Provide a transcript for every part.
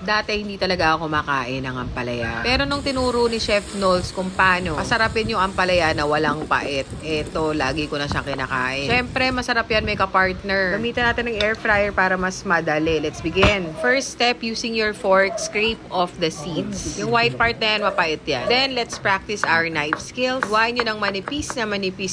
Dati hindi talaga ako kumakain ng ampalaya. Pero nung tinuro ni Chef Knowles kung paano pasarapin yung ampalaya na walang pait, eto, lagi ko na siyang kinakain. Syempre, masarap yan may ka-partner. Gamitan natin ng air fryer para mas madali. Let's begin. First step, using your fork, scrape off the seeds. Yung white part na yan, mapait yan. Then, let's practice our knife skills. Huwain nyo ng manipis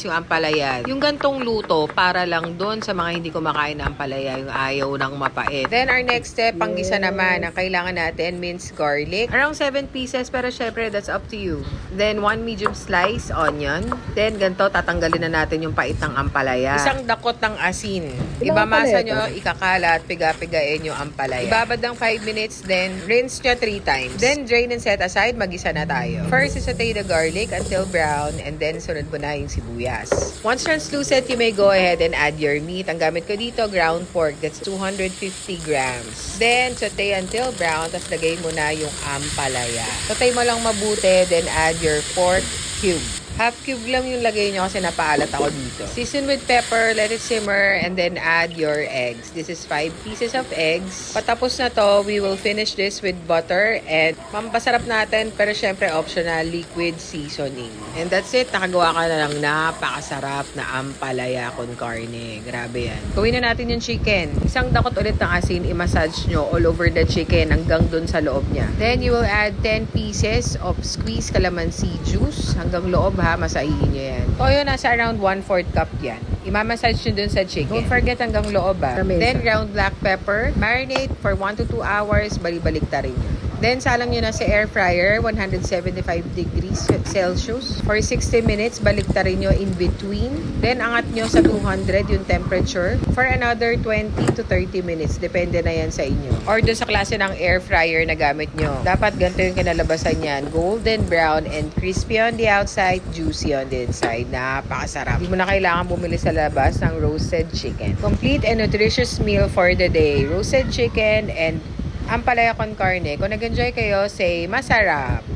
yung ampalaya. Yung gantong luto, para lang doon sa mga hindi kumakain ng ampalaya, yung ayaw ng mapait. Then, our next step, panggisa naman, ang kailangan natin, minced garlic. Around 7 pieces, pero syempre, that's up to you. Then, 1 medium slice onion. Then, ganito, tatanggalin na natin yung pait ng ampalaya. Isang dakot ng asin. Ibamasa nyo, ikakalat, piga-pigain yung ampalaya. Ibabad ng 5 minutes, then rinse nyo 3 times. Then, drain and set aside, magisa na tayo. First, saute the garlic until brown, and then sunod mo na yung sibuyas. Once translucent, you may go ahead and add your meat. Ang gamit ko dito, ground pork. That's 250 grams. Then, saute until brown, tapos lagay mo na yung ampalaya. Saute mo lang mabuti, then add your pork cube. Half cube lang yung lagay nyo kasi napaalat ako dito. Season with pepper, let it simmer, and then add your eggs. This is 5 pieces of eggs. Patapos na to, we will finish this with butter and pampasarap natin, pero syempre optional, liquid seasoning. And that's it. Nakagawa ka na lang napakasarap na ampalaya con carne. Grabe yan. Gawin na natin yung chicken. Isang dakot ulit ng asin, i-massage nyo all over the chicken hanggang dun sa loob niya. Then you will add 10 pieces of squeezed calamansi juice hanggang loob, masahihin nyo yan. Toyo, nasa around 1/4 cup yan. Imamassage nyo dun sa chicken. Don't forget hanggang loob Then, ground black pepper. Marinate for 1 to 2 hours. Balik-balik ta rin nyo. Then, salang nyo na sa air fryer, 175 degrees Celsius. For 60 minutes, balik ta rin nyo in between. Then, angat nyo sa 200 yung temperature. For another 20 to 30 minutes. Depende na yan sa inyo. Or dun sa klase ng air fryer na gamit nyo. Dapat ganito yung kinalabasan yan. Golden brown and crispy on the outside, juicy on the inside. Napakasarap. Hindi mo na kailangan bumili sa labas ng roasted chicken. Complete and nutritious meal for the day. Roasted chicken and ampalaya con carne. Kung nag-enjoy kayo, say masarap!